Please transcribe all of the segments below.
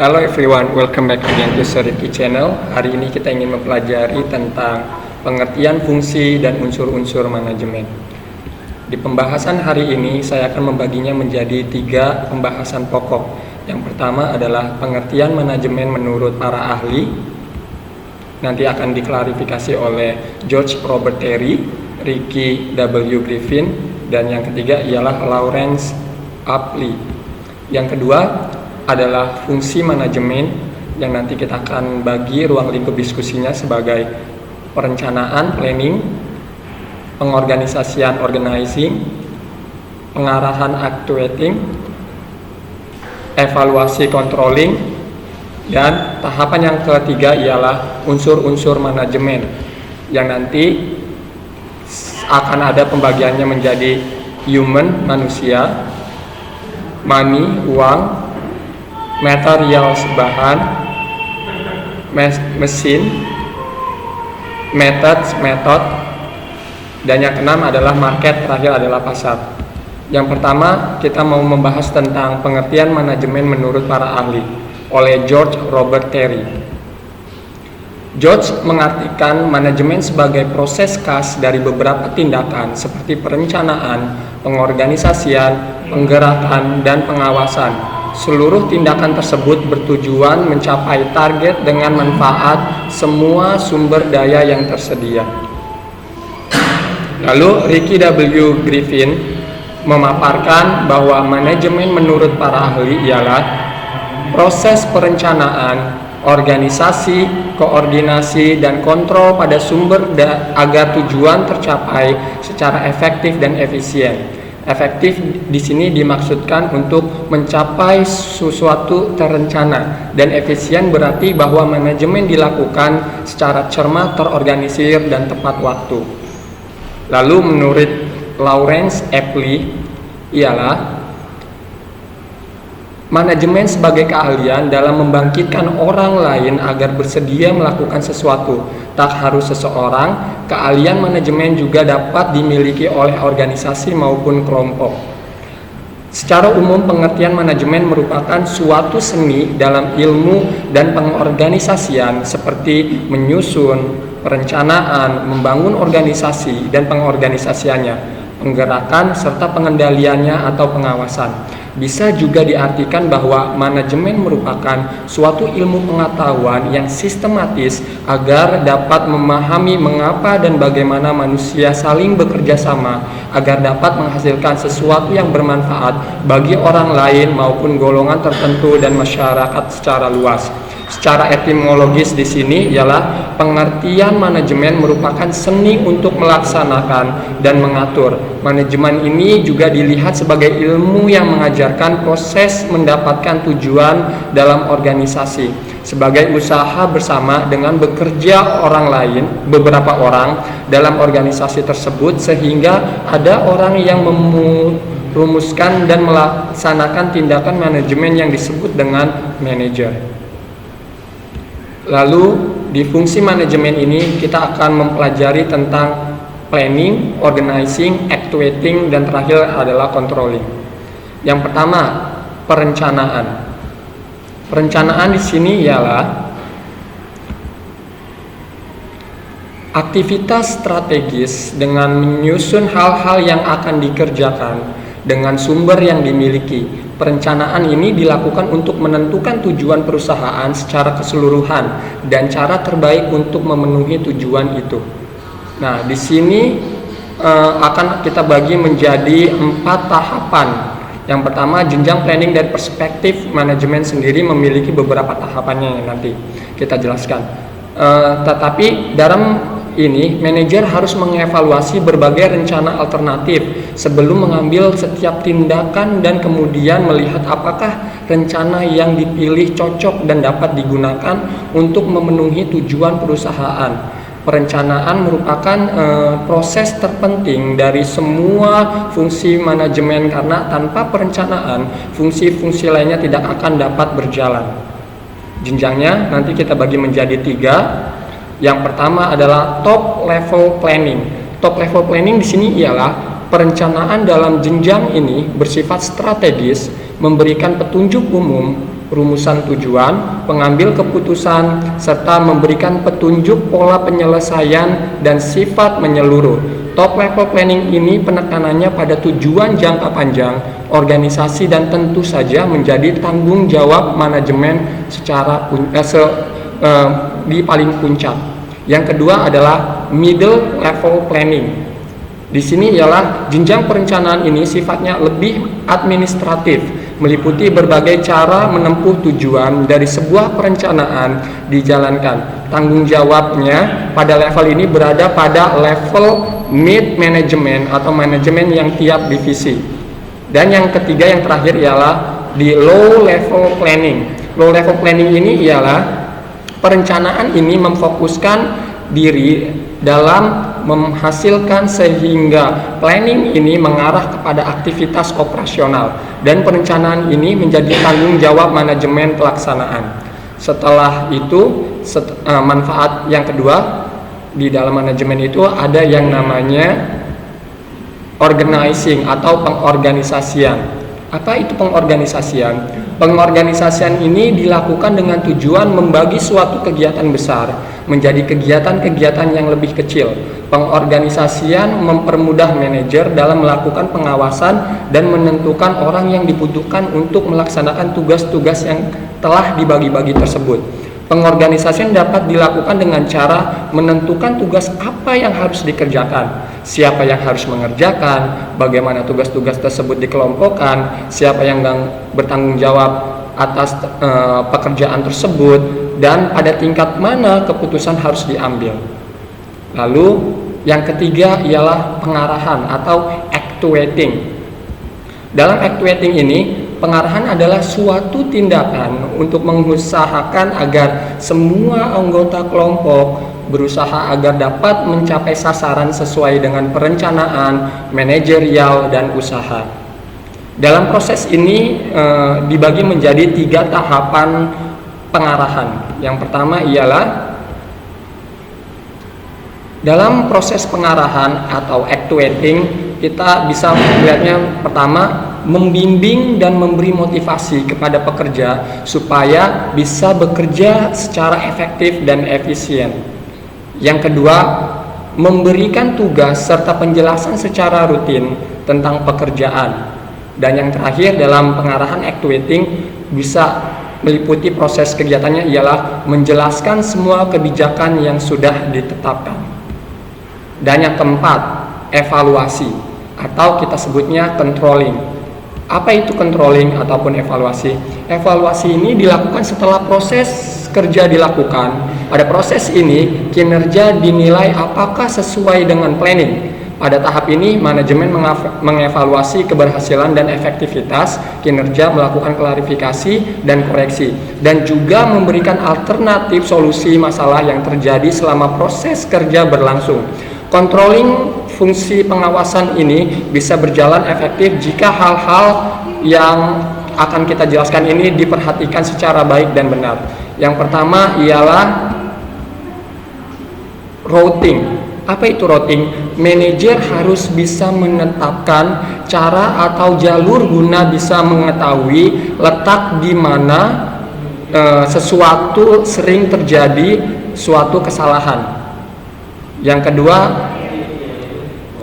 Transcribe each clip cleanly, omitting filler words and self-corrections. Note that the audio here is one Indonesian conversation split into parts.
Halo everyone, welcome back again to Seriki Channel. Hari ini kita ingin mempelajari tentang pengertian fungsi dan unsur-unsur manajemen. Di pembahasan hari ini, saya akan membaginya menjadi 3 pembahasan pokok. Yang pertama adalah pengertian manajemen menurut para ahli. Nanti akan diklarifikasi oleh George Robert Terry, Ricky W. Griffin, dan yang ketiga ialah Lawrence Apley. Yang kedua adalah fungsi manajemen yang nanti kita akan bagi ruang lingkup diskusinya sebagai perencanaan, planning, pengorganisasian, organizing, pengarahan, actuating, evaluasi, controlling, dan tahapan yang ketiga ialah unsur-unsur manajemen yang nanti akan ada pembagiannya menjadi human, manusia, money, uang, materials, bahan, mesin, methods, metode, dan yang keenam adalah market, terakhir adalah pasar. Yang pertama kita mau membahas tentang pengertian manajemen menurut para ahli oleh George Robert Terry. George mengartikan manajemen sebagai proses khas dari beberapa tindakan seperti perencanaan, pengorganisasian, penggerakan, dan pengawasan. Seluruh tindakan tersebut bertujuan mencapai target dengan manfaat semua sumber daya yang tersedia. Lalu Ricky W. Griffin memaparkan bahwa manajemen menurut para ahli ialah proses perencanaan, organisasi, koordinasi, dan kontrol pada sumber agar tujuan tercapai secara efektif dan efisien. Efektif di sini dimaksudkan untuk mencapai sesuatu terencana, dan efisien berarti bahwa manajemen dilakukan secara cermat, terorganisir, dan tepat waktu. Lalu menurut Lawrence Apley ialah manajemen sebagai keahlian dalam membangkitkan orang lain agar bersedia melakukan sesuatu. Tak harus seseorang, keahlian manajemen juga dapat dimiliki oleh organisasi maupun kelompok. Secara umum, pengertian manajemen merupakan suatu seni dalam ilmu dan pengorganisasian seperti menyusun, perencanaan, membangun organisasi dan pengorganisasiannya, penggerakan serta pengendaliannya atau pengawasan. Bisa juga diartikan bahwa manajemen merupakan suatu ilmu pengetahuan yang sistematis agar dapat memahami mengapa dan bagaimana manusia saling bekerja sama agar dapat menghasilkan sesuatu yang bermanfaat bagi orang lain maupun golongan tertentu dan masyarakat secara luas. Secara etimologis di sini ialah pengertian manajemen merupakan seni untuk melaksanakan dan mengatur. Manajemen ini juga dilihat sebagai ilmu yang mengajarkan proses mendapatkan tujuan dalam organisasi. Sebagai usaha bersama dengan bekerja orang lain, beberapa orang dalam organisasi tersebut sehingga ada orang yang merumuskan dan melaksanakan tindakan manajemen yang disebut dengan manajer. Lalu di fungsi manajemen ini kita akan mempelajari tentang planning, organizing, actuating, dan terakhir adalah controlling. Yang pertama, perencanaan. Perencanaan di sini ialah aktivitas strategis dengan menyusun hal-hal yang akan dikerjakan dengan sumber yang dimiliki. Perencanaan ini dilakukan untuk menentukan tujuan perusahaan secara keseluruhan dan cara terbaik untuk memenuhi tujuan itu. Nah, di sini akan kita bagi menjadi 4 tahapan. Yang pertama, jenjang planning dari perspektif manajemen sendiri memiliki beberapa tahapannya yang nanti kita jelaskan. Tetapi dalam ini, manajer harus mengevaluasi berbagai rencana alternatif sebelum mengambil setiap tindakan dan kemudian melihat apakah rencana yang dipilih cocok dan dapat digunakan untuk memenuhi tujuan perusahaan. Perencanaan merupakan proses terpenting dari semua fungsi manajemen karena tanpa perencanaan, fungsi-fungsi lainnya tidak akan dapat berjalan. Jenjangnya nanti kita bagi menjadi 3. Yang pertama adalah top level planning. Top level planning di sini ialah perencanaan dalam jenjang ini bersifat strategis, memberikan petunjuk umum rumusan tujuan, pengambil keputusan, serta memberikan petunjuk pola penyelesaian dan sifat menyeluruh. Top level planning ini penekanannya pada tujuan jangka panjang organisasi dan tentu saja menjadi tanggung jawab manajemen di paling puncak. Yang kedua adalah middle level planning. Di sini ialah jenjang perencanaan ini sifatnya lebih administratif, meliputi berbagai cara menempuh tujuan dari sebuah perencanaan dijalankan. Tanggung jawabnya pada level ini berada pada level mid management atau manajemen yang tiap divisi. Dan yang ketiga yang terakhir ialah di low level planning. Low level planning ini ialah perencanaan ini memfokuskan diri dalam menghasilkan sehingga planning ini mengarah kepada aktivitas operasional dan perencanaan ini menjadi tanggung jawab manajemen pelaksanaan. Setelah itu manfaat yang kedua di dalam manajemen itu ada yang namanya organizing atau pengorganisasian. Apa itu pengorganisasian? Pengorganisasian ini dilakukan dengan tujuan membagi suatu kegiatan besar menjadi kegiatan-kegiatan yang lebih kecil. Pengorganisasian mempermudah manajer dalam melakukan pengawasan dan menentukan orang yang dibutuhkan untuk melaksanakan tugas-tugas yang telah dibagi-bagi tersebut. Pengorganisasian dapat dilakukan dengan cara menentukan tugas apa yang harus dikerjakan, siapa yang harus mengerjakan, bagaimana tugas-tugas tersebut dikelompokkan, siapa yang bertanggung jawab atas pekerjaan tersebut, dan pada tingkat mana keputusan harus diambil. Lalu yang ketiga ialah pengarahan atau actuating. Dalam actuating ini, pengarahan adalah suatu tindakan untuk mengusahakan agar semua anggota kelompok berusaha agar dapat mencapai sasaran sesuai dengan perencanaan, manajerial, dan usaha. Dalam proses ini dibagi menjadi 3 tahapan pengarahan. Yang pertama ialah dalam proses pengarahan atau actuating, kita bisa melihatnya pertama membimbing dan memberi motivasi kepada pekerja supaya bisa bekerja secara efektif dan efisien. Yang kedua, memberikan tugas serta penjelasan secara rutin tentang pekerjaan. Dan yang terakhir dalam pengarahan actuating bisa meliputi proses kegiatannya ialah menjelaskan semua kebijakan yang sudah ditetapkan. Dan yang keempat, evaluasi atau kita sebutnya controlling. Apa itu controlling ataupun evaluasi? Evaluasi ini dilakukan setelah proses kerja dilakukan. Pada proses ini, kinerja dinilai apakah sesuai dengan planning. Pada tahap ini, manajemen mengevaluasi keberhasilan dan efektivitas kinerja, melakukan klarifikasi dan koreksi, dan juga memberikan alternatif solusi masalah yang terjadi selama proses kerja berlangsung. Controlling fungsi pengawasan ini bisa berjalan efektif jika hal-hal yang akan kita jelaskan ini diperhatikan secara baik dan benar. Yang pertama ialah routing. Apa itu routing? Manajer harus bisa menetapkan cara atau jalur guna bisa mengetahui letak di mana sesuatu sering terjadi suatu kesalahan. Yang kedua,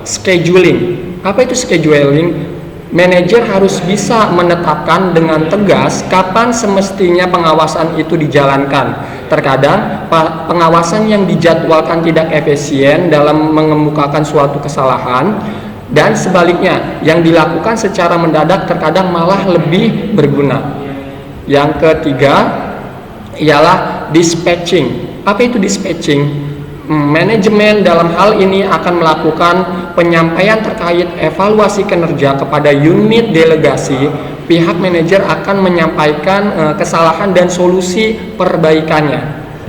scheduling. Apa itu scheduling? Manajer harus bisa menetapkan dengan tegas kapan semestinya pengawasan itu dijalankan. Terkadang pengawasan yang dijadwalkan tidak efisien dalam mengemukakan suatu kesalahan, dan sebaliknya yang dilakukan secara mendadak terkadang malah lebih berguna. Yang ketiga ialah dispatching. Apa itu dispatching? Manajemen dalam hal ini akan melakukan penyampaian terkait evaluasi kinerja kepada unit delegasi. Pihak manajer akan menyampaikan kesalahan dan solusi perbaikannya.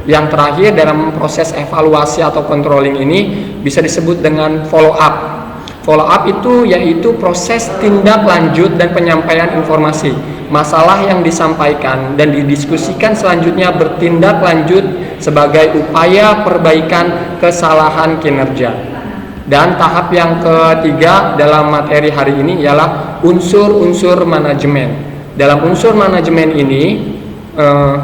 Yang terakhir dalam proses evaluasi atau controlling ini bisa disebut dengan follow up. Follow up itu yaitu proses tindak lanjut dan penyampaian informasi. Masalah yang disampaikan dan didiskusikan selanjutnya bertindak lanjut sebagai upaya perbaikan kesalahan kinerja. Dan tahap yang ketiga dalam materi hari ini ialah unsur-unsur manajemen. Dalam unsur manajemen ini Eh,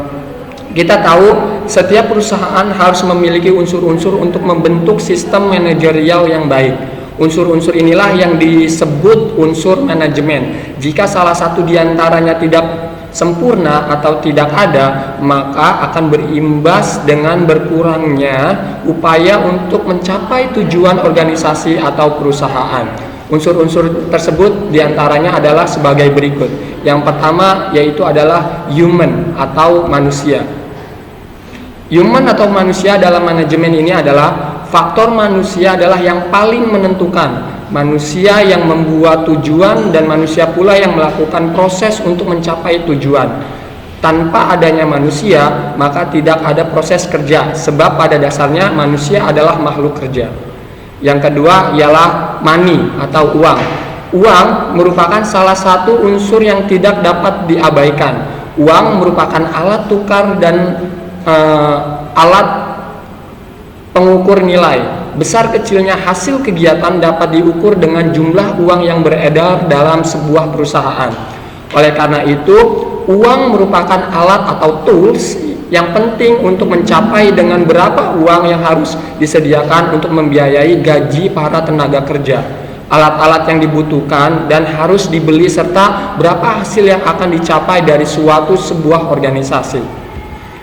kita tahu setiap perusahaan harus memiliki unsur-unsur untuk membentuk sistem manajerial yang baik. Unsur-unsur inilah yang disebut unsur manajemen. Jika salah satu di antaranya tidak sempurna atau tidak ada, maka akan berimbas dengan berkurangnya upaya untuk mencapai tujuan organisasi atau perusahaan. Unsur-unsur tersebut diantaranya adalah sebagai berikut. Yang pertama yaitu adalah human atau manusia. Human atau manusia dalam manajemen ini adalah faktor manusia adalah yang paling menentukan. Manusia yang membuat tujuan dan manusia pula yang melakukan proses untuk mencapai tujuan. Tanpa adanya manusia, maka tidak ada proses kerja, sebab pada dasarnya manusia adalah makhluk kerja. Yang kedua ialah money atau uang. Uang merupakan salah satu unsur yang tidak dapat diabaikan. Uang merupakan alat tukar dan alat pengukur nilai. Besar kecilnya hasil kegiatan dapat diukur dengan jumlah uang yang beredar dalam sebuah perusahaan. Oleh karena itu, uang merupakan alat atau tools yang penting untuk mencapai dengan berapa uang yang harus disediakan untuk membiayai gaji para tenaga kerja, alat-alat yang dibutuhkan dan harus dibeli, serta berapa hasil yang akan dicapai dari sebuah organisasi.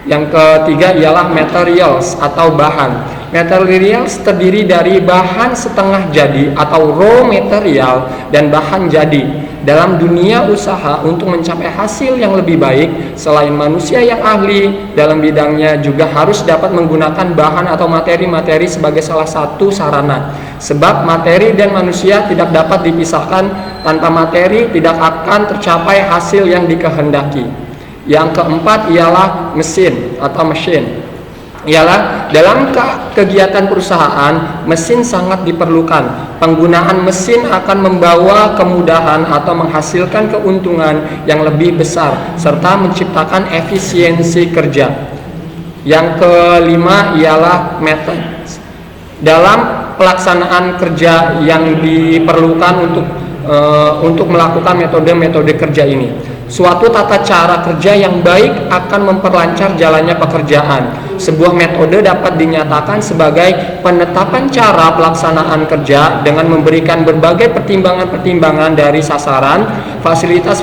Yang ketiga ialah materials atau bahan. Materials terdiri dari bahan setengah jadi atau raw material dan bahan jadi. Dalam dunia usaha, untuk mencapai hasil yang lebih baik, selain manusia yang ahli dalam bidangnya juga harus dapat menggunakan bahan atau materi-materi sebagai salah satu sarana. Sebab materi dan manusia tidak dapat dipisahkan, tanpa materi tidak akan tercapai hasil yang dikehendaki. Yang keempat ialah mesin atau machine. Ialah dalam kegiatan perusahaan, mesin sangat diperlukan. Penggunaan mesin akan membawa kemudahan atau menghasilkan keuntungan yang lebih besar serta menciptakan efisiensi kerja. Yang kelima ialah method. Dalam pelaksanaan kerja yang diperlukan untuk melakukan metode-metode kerja ini. Suatu tata cara kerja yang baik akan memperlancar jalannya pekerjaan. Sebuah metode dapat dinyatakan sebagai penetapan cara pelaksanaan kerja dengan memberikan berbagai pertimbangan-pertimbangan dari sasaran, fasilitas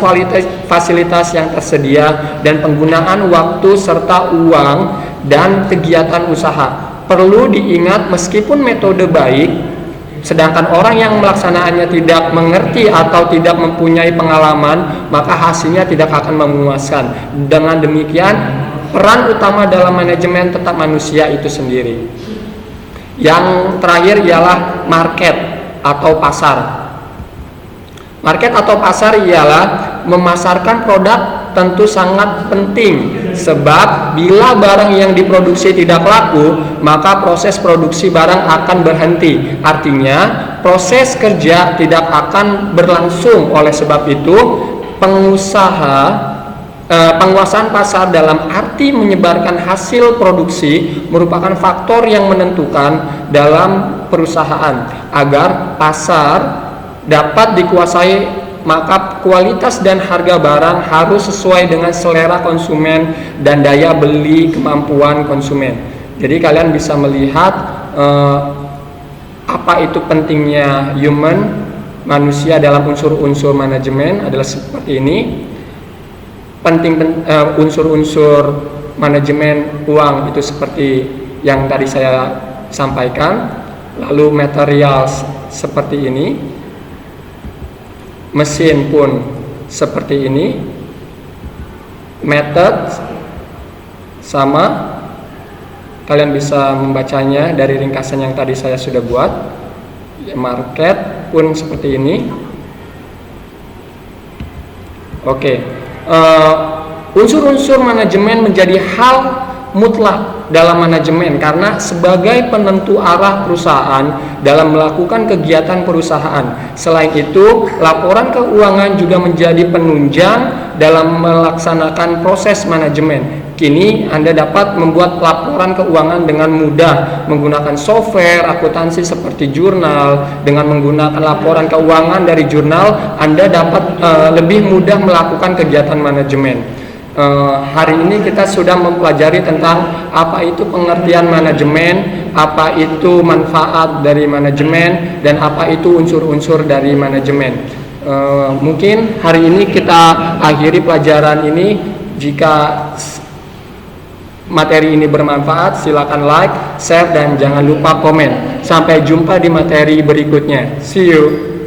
yang tersedia, dan penggunaan waktu serta uang dan kegiatan usaha. Perlu diingat, meskipun metode baik, sedangkan orang yang melaksanakannya tidak mengerti atau tidak mempunyai pengalaman, maka hasilnya tidak akan memuaskan. Dengan demikian, peran utama dalam manajemen tetap manusia itu sendiri. Yang terakhir ialah market atau pasar. Market atau pasar ialah memasarkan produk. Tentu sangat penting, sebab bila barang yang diproduksi tidak laku, maka proses produksi barang akan berhenti. Artinya, proses kerja tidak akan berlangsung. Oleh sebab itu, penguasaan pasar dalam arti menyebarkan hasil produksi merupakan faktor yang menentukan dalam perusahaan. Agar pasar dapat dikuasai, maka kualitas dan harga barang harus sesuai dengan selera konsumen dan daya beli kemampuan konsumen. Jadi kalian bisa melihat apa itu pentingnya human, manusia dalam unsur-unsur manajemen adalah seperti ini. Unsur-unsur manajemen uang itu seperti yang tadi saya sampaikan. Lalu material seperti ini. Mesin pun seperti ini, method sama, kalian bisa membacanya dari ringkasan yang tadi saya sudah buat. Market pun seperti ini. Oke, unsur-unsur manajemen menjadi hal mutlak dalam manajemen karena sebagai penentu arah perusahaan dalam melakukan kegiatan perusahaan. Selain itu, laporan keuangan juga menjadi penunjang dalam melaksanakan proses manajemen. Kini Anda dapat membuat laporan keuangan dengan mudah menggunakan software akuntansi seperti jurnal. Dengan menggunakan laporan keuangan dari jurnal, Anda dapat lebih mudah melakukan kegiatan manajemen. Hari ini kita sudah mempelajari tentang apa itu pengertian manajemen, apa itu manfaat dari manajemen, dan apa itu unsur-unsur dari manajemen. Mungkin hari ini kita akhiri pelajaran ini. Jika materi ini bermanfaat, silakan like, share, dan jangan lupa komen. Sampai jumpa di materi berikutnya. See you.